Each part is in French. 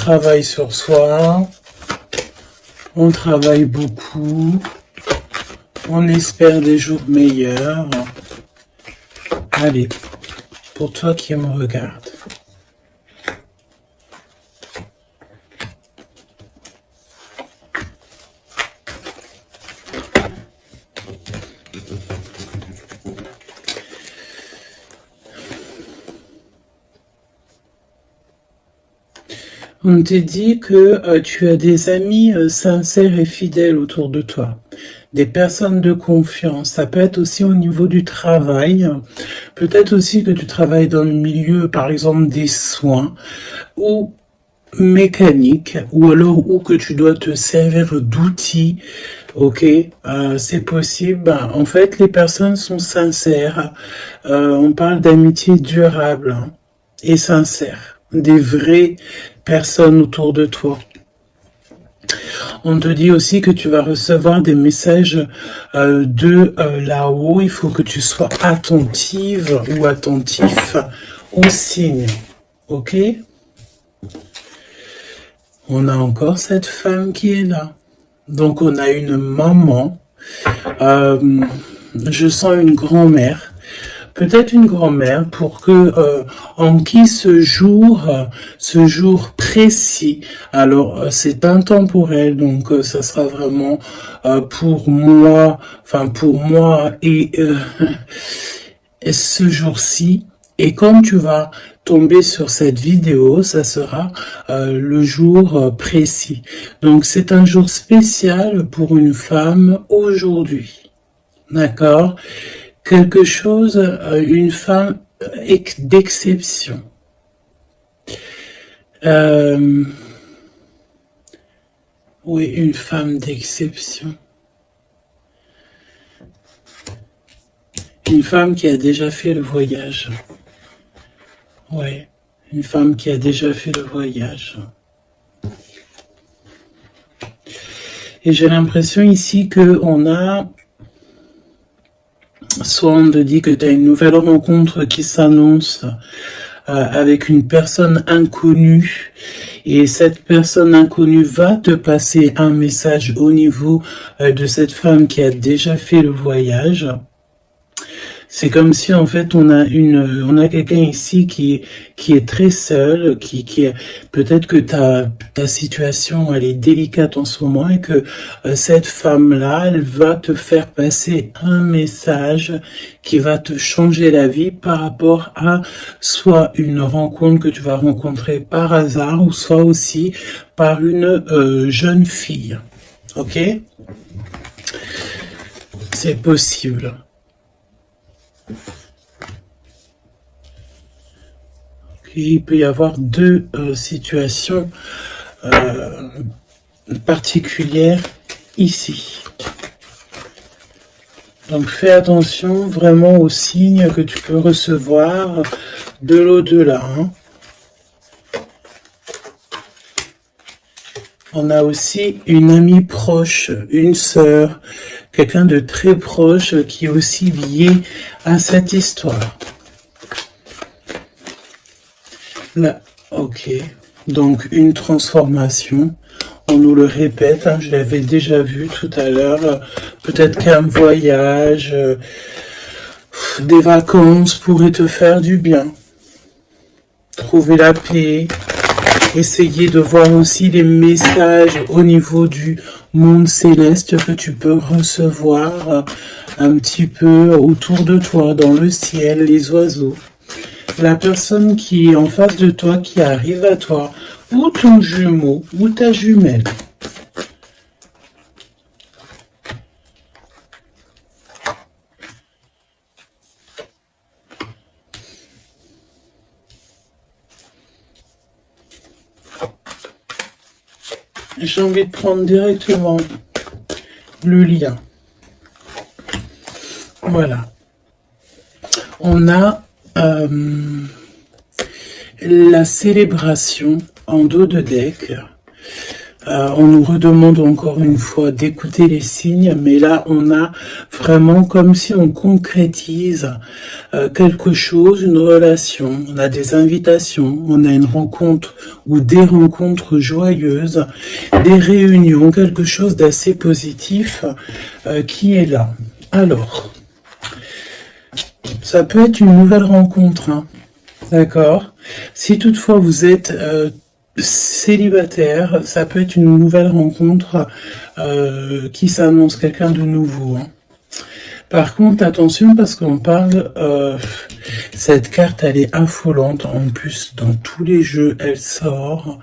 travaille sur soi, on travaille beaucoup, on espère des jours meilleurs. Allez, pour toi qui me regarde. On te dit que tu as des amis sincères et fidèles autour de toi, des personnes de confiance. Ça peut être aussi au niveau du travail, peut-être aussi que tu travailles dans le milieu, par exemple, des soins ou mécanique, ou alors ou que tu dois te servir d'outils. Ok, c'est possible. En fait, les personnes sont sincères. On parle d'amitié durable et sincère, des vraies personnes autour de toi. On te dit aussi que tu vas recevoir des messages de là-haut. Il faut que tu sois attentive ou attentif aux signes. Ok? On a encore cette femme qui est là. Donc on a une maman. Je sens une grand-mère. Peut-être une grand-mère pour que en qui ce jour précis, alors c'est intemporel, donc ça sera vraiment pour moi et ce jour-ci. Et quand tu vas tomber sur cette vidéo, ça sera le jour précis. Donc c'est un jour spécial pour une femme aujourd'hui. D'accord? Quelque chose, une femme d'exception. Oui, une femme d'exception. Une femme qui a déjà fait le voyage. Oui, une femme qui a déjà fait le voyage. Et j'ai l'impression ici qu'on a... Soit on te dit que tu as une nouvelle rencontre qui s'annonce avec une personne inconnue et cette personne inconnue va te passer un message au niveau de cette femme qui a déjà fait le voyage. C'est comme si en fait on a quelqu'un ici qui est très seul, qui est peut-être que ta situation elle est délicate en ce moment et que cette femme-là, elle va te faire passer un message qui va te changer la vie par rapport à soit une rencontre que tu vas rencontrer par hasard ou soit aussi par une jeune fille. Ok? C'est possible. Il peut y avoir deux situations particulières ici. Donc fais attention vraiment aux signes que tu peux recevoir de l'au-delà. On a aussi une amie proche, une sœur, quelqu'un de très proche qui est aussi lié à cette histoire. Là, ok. Donc une transformation. On nous le répète, je l'avais déjà vu tout à l'heure. Peut-être qu'un voyage, des vacances pourraient te faire du bien. Trouver la paix. Essayer de voir aussi les messages au niveau du monde céleste que tu peux recevoir un petit peu autour de toi, dans le ciel, les oiseaux. La personne qui est en face de toi, qui arrive à toi, ou ton jumeau, ou ta jumelle. J'ai envie de prendre directement le lien. Voilà. On a la célébration en dos de deck. On nous redemande encore une fois d'écouter les signes, mais là on a vraiment comme si on concrétise quelque chose, une relation, on a des invitations, on a une rencontre ou des rencontres joyeuses, des réunions, quelque chose d'assez positif qui est là. Alors, ça peut être une nouvelle rencontre, hein, d'accord? Si toutefois vous êtes célibataire, ça peut être une nouvelle rencontre qui s'annonce, quelqu'un de nouveau. Hein. Par contre, attention parce qu'on parle, cette carte elle est affolante, en plus dans tous les jeux elle sort.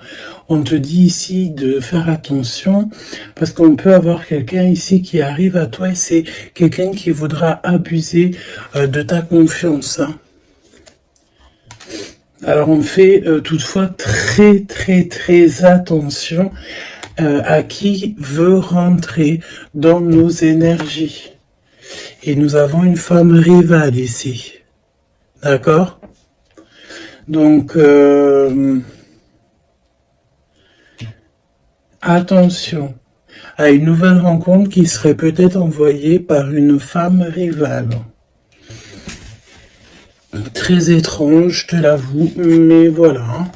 On te dit ici de faire attention parce qu'on peut avoir quelqu'un ici qui arrive à toi et c'est quelqu'un qui voudra abuser de ta confiance. Hein. Alors on fait toutefois très attention à qui veut rentrer dans nos énergies. Et nous avons une femme rivale ici. D'accord? Donc attention à une nouvelle rencontre qui serait peut-être envoyée par une femme rivale. Très étrange, je te l'avoue, mais voilà.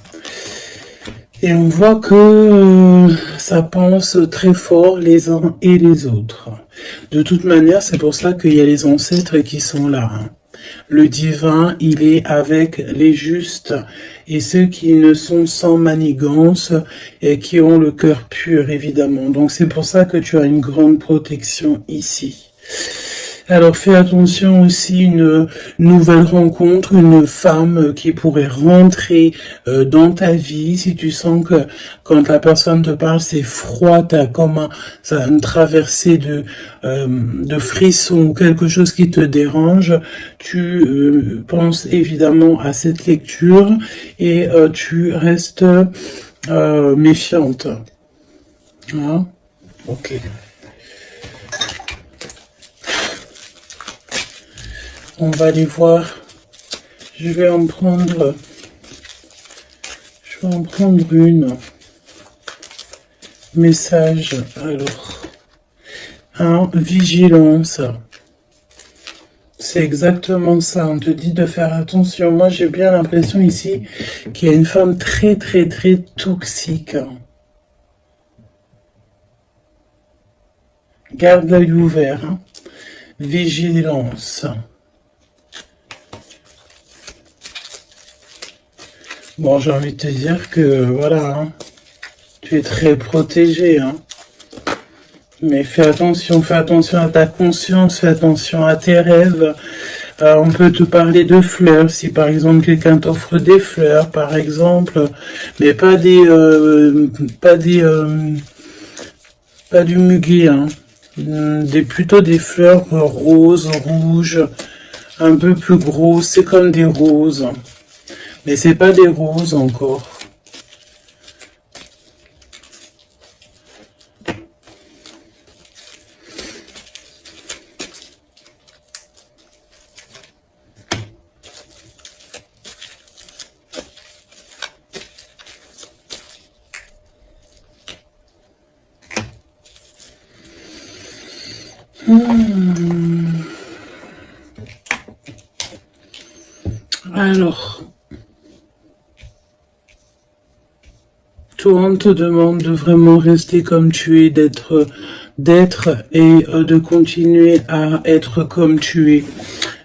Et on voit que ça pense très fort les uns et les autres. De toute manière, c'est pour ça qu'il y a les ancêtres qui sont là. Hein. Le divin, il est avec les justes et ceux qui ne sont sans manigance et qui ont le cœur pur, évidemment. Donc c'est pour ça que tu as une grande protection ici. Alors fais attention aussi, une nouvelle rencontre, une femme qui pourrait rentrer dans ta vie. Si tu sens que quand la personne te parle, c'est froid, tu as comme une traversée de frissons ou quelque chose qui te dérange, tu penses évidemment à cette lecture et tu restes méfiante. Hein? Ok. On va aller voir. Je vais en prendre une. Message. Alors. Vigilance. C'est exactement ça. On te dit de faire attention. Moi, j'ai bien l'impression ici qu'il y a une femme très toxique. Garde l'œil ouvert. Hein. Vigilance. Bon, j'ai envie de te dire que, voilà, hein, tu es très protégé, hein. Mais fais attention à ta conscience, fais attention à tes rêves. On peut te parler de fleurs, si par exemple quelqu'un t'offre des fleurs, par exemple, mais pas du muguet, hein. Plutôt des fleurs roses, rouges, un peu plus grosses, c'est comme des roses. Mais c'est pas des roses encore. Alors, toi, on te demande de vraiment rester comme tu es, d'être et de continuer à être comme tu es,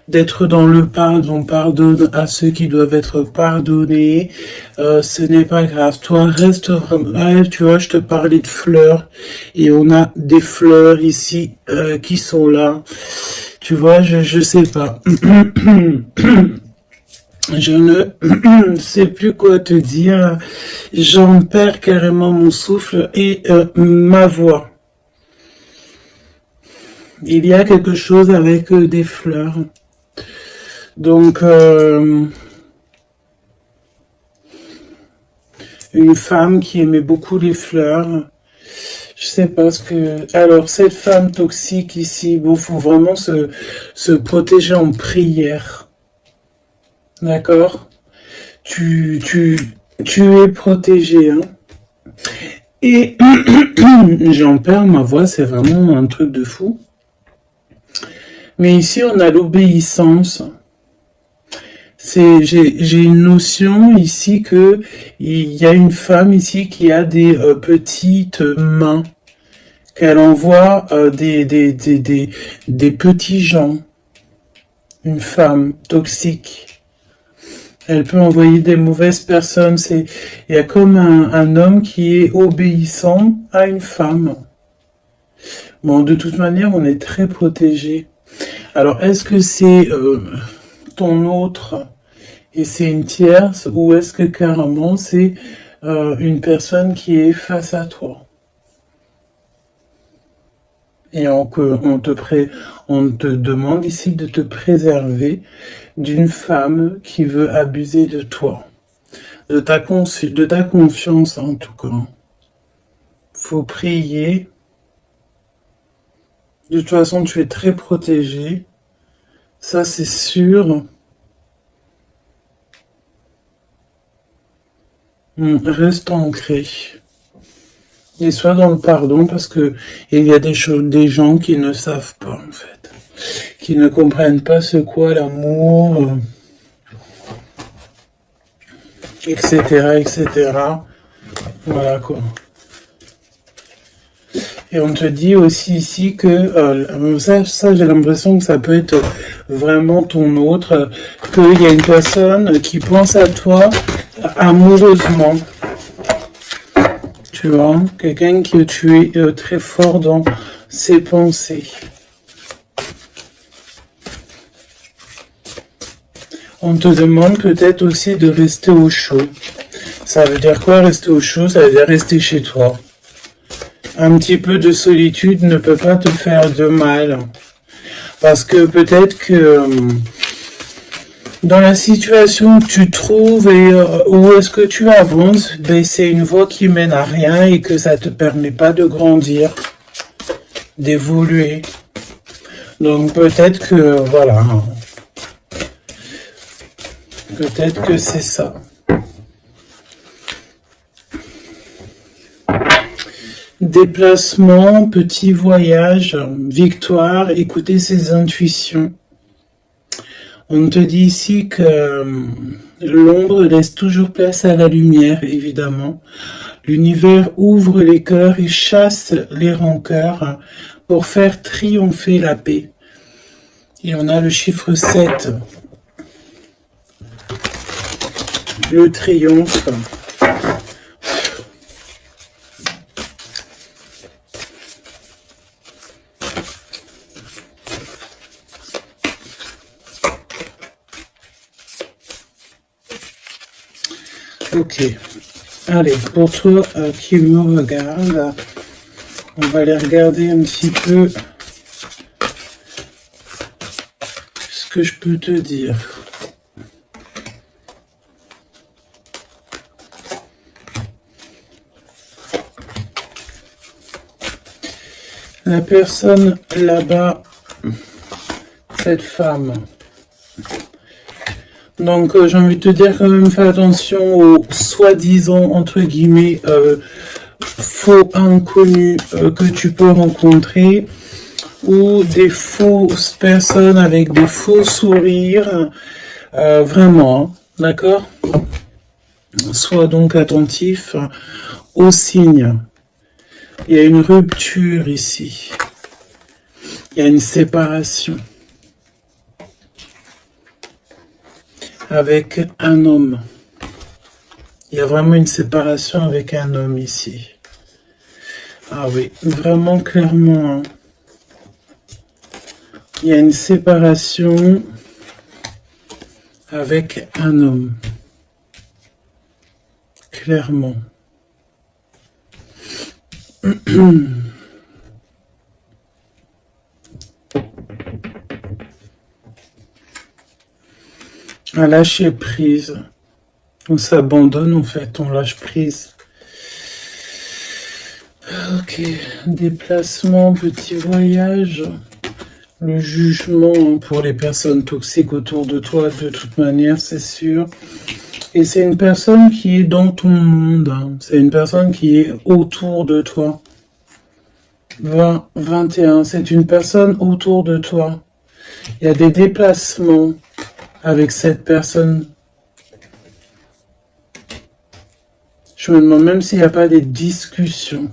d'être dans le pardon, pardonne à ceux qui doivent être pardonnés, ce n'est pas grave, toi reste, tu vois, je te parlais de fleurs, et on a des fleurs ici qui sont là, tu vois, je sais pas. Je ne sais plus quoi te dire, j'en perds carrément mon souffle et ma voix. Il y a quelque chose avec des fleurs. Donc, une femme qui aimait beaucoup les fleurs. Je sais pas ce que... Alors, cette femme toxique ici, bon, faut vraiment se protéger en prière. D'accord? Tu es protégé, hein? Et j'en perds ma voix, c'est vraiment un truc de fou. Mais ici, on a l'obéissance. J'ai une notion ici que il y a une femme ici qui a des petites mains, qu'elle envoie des petits gens. Une femme toxique. Elle peut envoyer des mauvaises personnes. Il y a comme un homme qui est obéissant à une femme. Bon, de toute manière, on est très protégé. Alors, est-ce que c'est ton autre et c'est une tierce, ou est-ce que carrément c'est une personne qui est face à toi? Et on te demande ici de te préserver d'une femme qui veut abuser de toi, de ta confiance en tout cas. Faut prier. De toute façon, tu es très protégé. Ça, c'est sûr. Reste ancré. Et sois dans le pardon parce que il y a des gens qui ne savent pas, en fait. Qui ne comprennent pas ce qu'est l'amour, etc., etc. Voilà, quoi. Et on te dit aussi ici que, ça j'ai l'impression que ça peut être vraiment ton autre, qu'il y a une personne qui pense à toi amoureusement. Tu vois, quelqu'un que tu es très fort dans ses pensées. On te demande peut-être aussi de rester au chaud. Ça veut dire quoi, rester au chaud? Ça veut dire rester chez toi. Un petit peu de solitude ne peut pas te faire de mal. Parce que peut-être que dans la situation que tu trouves et où est-ce que tu avances, ben c'est une voie qui mène à rien et que ça te permet pas de grandir, d'évoluer. Donc peut-être que, voilà, peut-être que c'est ça. Déplacement, petit voyage, victoire, écouter ses intuitions. On te dit ici que l'ombre laisse toujours place à la lumière, évidemment. L'univers ouvre les cœurs et chasse les rancœurs pour faire triompher la paix. Et on a le chiffre 7. Le triomphe. Ok. Allez, pour toi qui me regarde, on va aller regarder un petit peu ce que je peux te dire. La personne là-bas, cette femme. Donc j'ai envie de te dire quand même, fais attention aux soi-disant, entre guillemets, faux inconnus que tu peux rencontrer, ou des fausses personnes avec des faux sourires, vraiment, d'accord? Sois donc attentif aux signes. Il y a une rupture ici. Il y a une séparation. Avec un homme. Il y a vraiment une séparation avec un homme ici. Ah oui, vraiment clairement. Hein. Il y a une séparation avec un homme. Clairement. À lâcher prise. On s'abandonne en fait, on lâche prise. Ok, déplacement, petit voyage. Le jugement pour les personnes toxiques autour de toi, de toute manière, c'est sûr. Et c'est une personne qui est dans ton monde, hein. C'est une personne qui est autour de toi. 20, 21, c'est une personne autour de toi. Il y a des déplacements avec cette personne. Je me demande même s'il n'y a pas des discussions.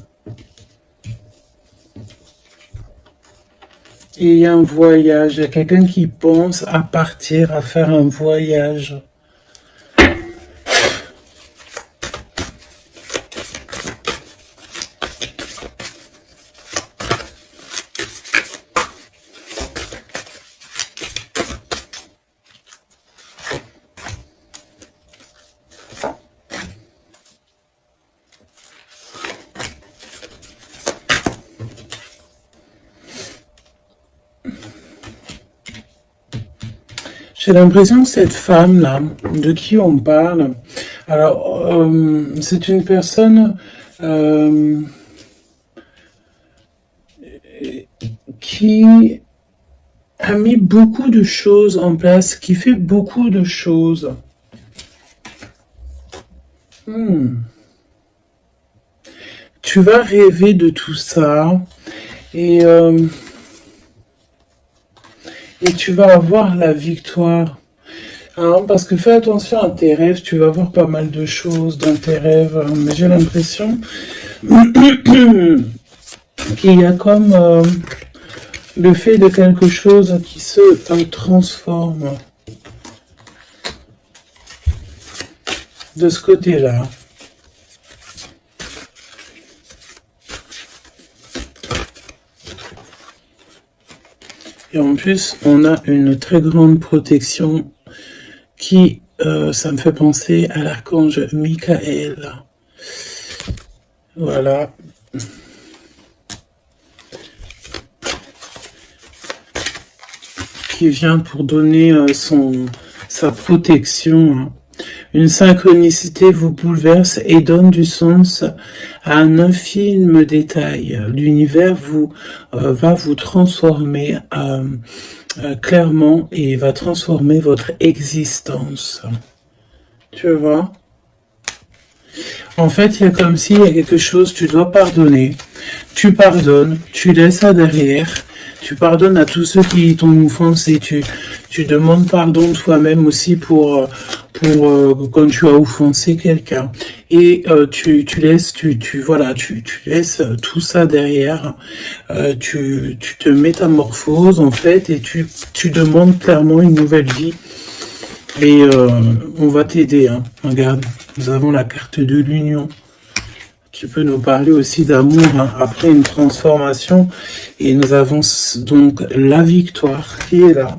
Et il y a un voyage, il y a quelqu'un qui pense à partir, à faire un voyage. J'ai l'impression que cette femme-là, de qui on parle, alors, c'est une personne qui a mis beaucoup de choses en place, qui fait beaucoup de choses. Tu vas rêver de tout ça et tu vas avoir la victoire. Hein, parce que fais attention à tes rêves, tu vas voir pas mal de choses dans tes rêves, hein, mais j'ai l'impression qu'il y a comme le fait de quelque chose qui se transforme de ce côté-là. Et en plus, on a une très grande protection qui, ça me fait penser à l'archange Michael. Voilà. Qui vient pour donner sa protection. Hein. Une synchronicité vous bouleverse et donne du sens à un infime détail. L'univers va vous transformer clairement et va transformer votre existence. Tu vois? En fait, il y a comme s'il y a quelque chose, tu dois pardonner. Tu pardonnes, tu laisses ça derrière. Tu pardonnes à tous ceux qui t'ont offensé. Tu demandes pardon toi-même aussi pour quand tu as offensé quelqu'un. Et tu laisses, voilà, tu laisses tout ça derrière. Tu te métamorphoses en fait et tu demandes clairement une nouvelle vie. Et on va t'aider. Hein. Regarde, nous avons la carte de l'union qui peut nous parler aussi d'amour hein, après une transformation. Et nous avons donc la victoire qui est là.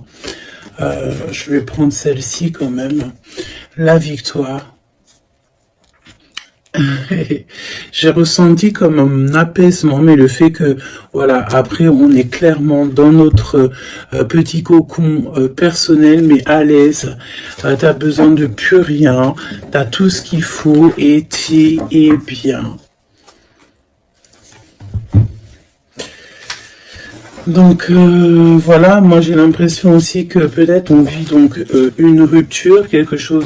Je vais prendre celle-ci quand même. La victoire. J'ai ressenti comme un apaisement, mais le fait que, voilà, après on est clairement dans notre petit cocon personnel, mais à l'aise. T'as besoin de plus rien, t'as tout ce qu'il faut et tu es bien. Donc voilà, moi j'ai l'impression aussi que peut-être on vit donc une rupture, quelque chose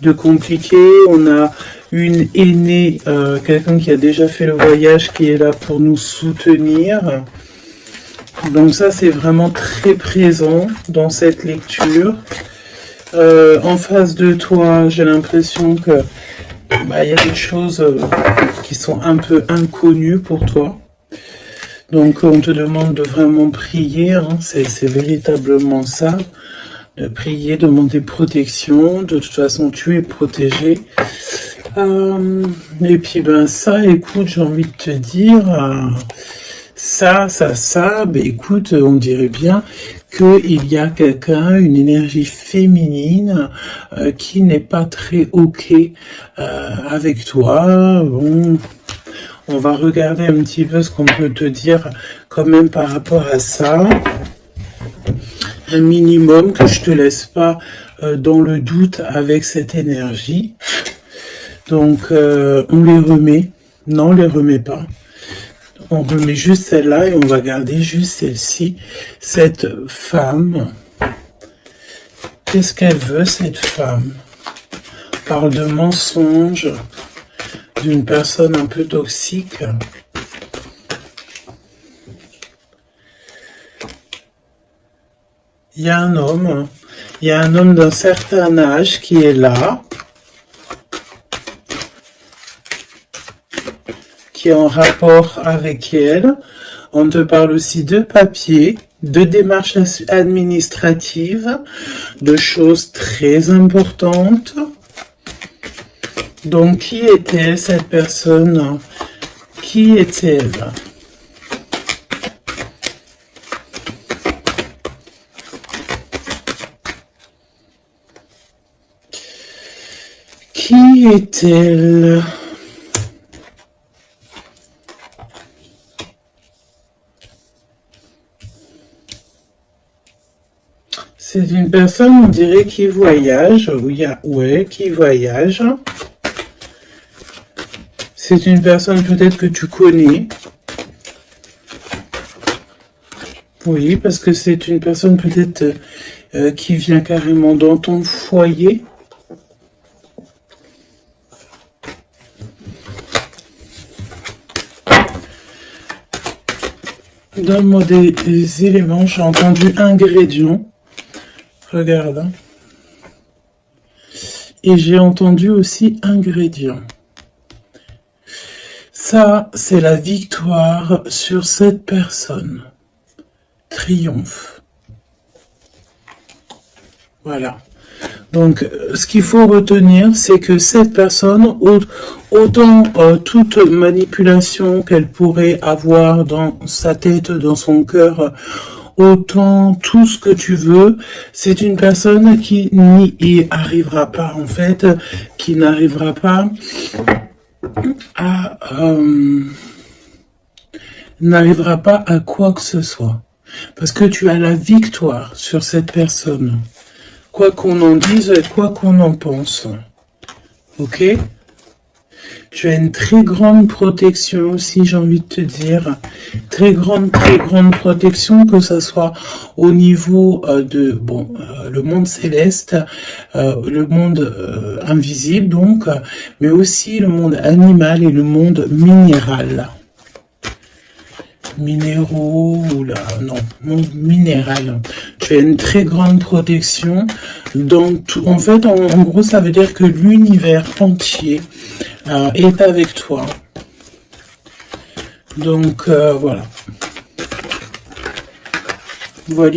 de compliqué. On a une aînée, quelqu'un qui a déjà fait le voyage, qui est là pour nous soutenir. Donc ça c'est vraiment très présent dans cette lecture. En face de toi, j'ai l'impression que y a des choses qui sont un peu inconnues pour toi. Donc on te demande de vraiment prier, hein, c'est véritablement ça, de prier, demander protection, de toute façon tu es protégé. Et puis ça, écoute, j'ai envie de te dire, ça, écoute, on dirait bien qu'il y a quelqu'un, une énergie féminine qui n'est pas très ok avec toi. Bon, on va regarder un petit peu ce qu'on peut te dire quand même par rapport à ça. Un minimum que je te laisse pas dans le doute avec cette énergie. Donc, on les remet. Non, on les remet pas. On remet juste celle-là et on va garder juste celle-ci. Cette femme. Qu'est-ce qu'elle veut, cette femme? parle de mensonges, d'une personne un peu toxique. Il y a un homme d'un certain âge qui est là, qui est en rapport avec elle. On te parle aussi de papier, de démarches administratives, de choses très importantes. Donc, qui était cette personne? Qui est-elle? Qui est-elle? C'est une personne, on dirait, qui voyage. Ouais, qui voyage. C'est une personne peut-être que tu connais. Oui, parce que c'est une personne peut-être qui vient carrément dans ton foyer. Donne-moi des éléments. J'ai entendu ingrédients. Regarde. Et j'ai entendu aussi ingrédients. Ça, c'est la victoire sur cette personne. Triomphe. Voilà. Donc, ce qu'il faut retenir, c'est que cette personne, autant toute manipulation qu'elle pourrait avoir dans sa tête, dans son cœur, autant tout ce que tu veux, c'est une personne qui n'y arrivera pas, en fait, qui n'arrivera pas à quoi que ce soit. Parce que tu as la victoire sur cette personne. Quoi qu'on en dise, quoi qu'on en pense. Ok? Tu as une très grande protection aussi, j'ai envie de te dire. Très grande protection, que ce soit au niveau le monde céleste, le monde invisible donc, mais aussi le monde animal et le monde minéral. Minéraux, monde minéral. Tu as une très grande protection. Donc, en fait, en gros, ça veut dire que l'univers entier est avec toi. Donc, voilà. Voilà.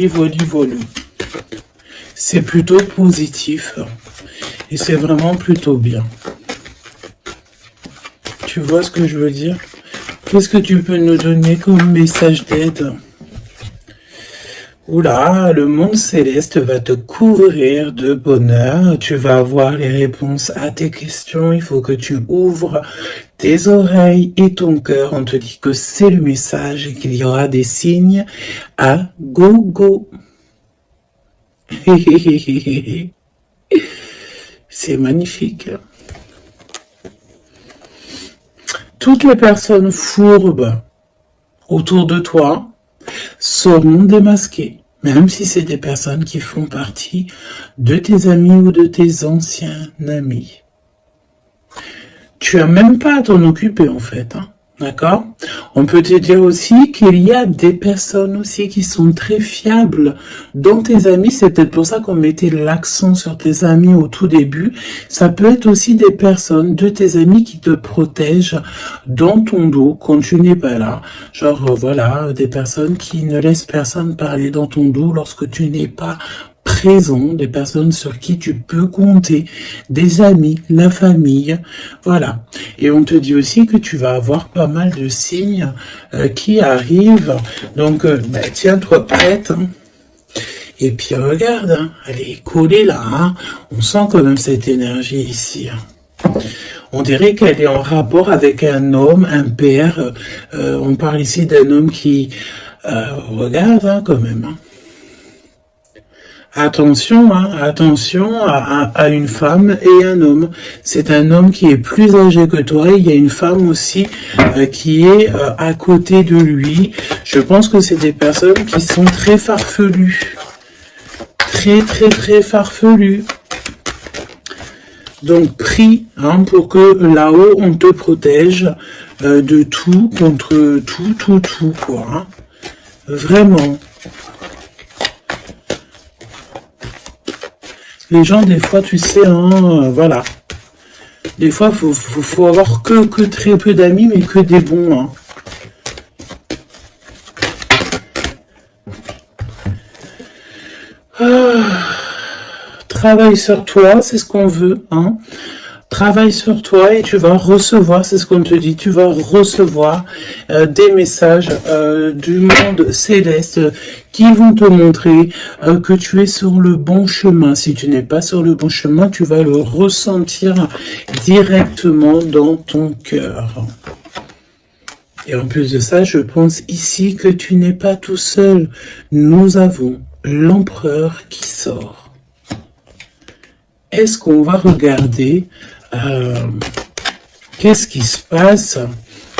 C'est plutôt positif. Et c'est vraiment plutôt bien. Tu vois ce que je veux dire? Qu'est-ce que tu peux nous donner comme message d'aide? Oula, le monde céleste va te couvrir de bonheur. Tu vas avoir les réponses à tes questions. Il faut que tu ouvres tes oreilles et ton cœur. On te dit que c'est le message et qu'il y aura des signes à gogo. C'est magnifique. Toutes les personnes fourbes autour de toi seront démasquées, même si c'est des personnes qui font partie de tes amis ou de tes anciens amis. Tu n'as même pas à t'en occuper en fait, hein, d'accord? On peut te dire aussi qu'il y a des personnes aussi qui sont très fiables dans tes amis. C'est peut-être pour ça qu'on mettait l'accent sur tes amis au tout début. Ça peut être aussi des personnes de tes amis qui te protègent dans ton dos quand tu n'es pas là. Genre, voilà, des personnes qui ne laissent personne parler dans ton dos lorsque tu n'es pas présent, des personnes sur qui tu peux compter, des amis, la famille, voilà. Et on te dit aussi que tu vas avoir pas mal de signes qui arrivent, donc tiens-toi prête, hein. Et puis regarde, hein, elle est collée là, hein. On sent quand même cette énergie ici, hein. On dirait qu'elle est en rapport avec un homme, un père, on parle ici d'un homme qui regarde, hein, quand même, hein. Attention, hein, attention à une femme et un homme. C'est un homme qui est plus âgé que toi et il y a une femme aussi qui est à côté de lui. Je pense que c'est des personnes qui sont très farfelues. Très farfelues. Donc, prie hein, pour que là-haut, on te protège de tout, contre tout, quoi. Hein. Vraiment. Les gens, des fois, tu sais, hein, voilà. Des fois, faut avoir que très peu d'amis, mais que des bons. Hein. Travaille sur toi, c'est ce qu'on veut. Hein. Travaille sur toi et tu vas recevoir, c'est ce qu'on te dit, tu vas recevoir des messages du monde céleste qui vont te montrer que tu es sur le bon chemin. Si tu n'es pas sur le bon chemin, tu vas le ressentir directement dans ton cœur. Et en plus de ça, je pense ici que tu n'es pas tout seul. Nous avons l'empereur qui sort. Est-ce qu'on va regarder qu'est-ce qui se passe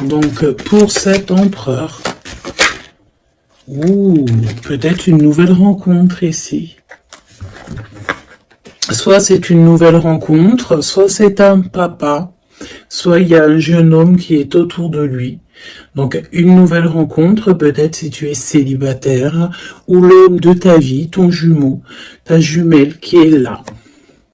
donc pour cet empereur? Ouh, peut-être une nouvelle rencontre ici. Soit c'est une nouvelle rencontre, soit c'est un papa, soit il y a un jeune homme qui est autour de lui. Donc une nouvelle rencontre, peut-être si tu es célibataire, ou l'homme de ta vie, ton jumeau, ta jumelle qui est là.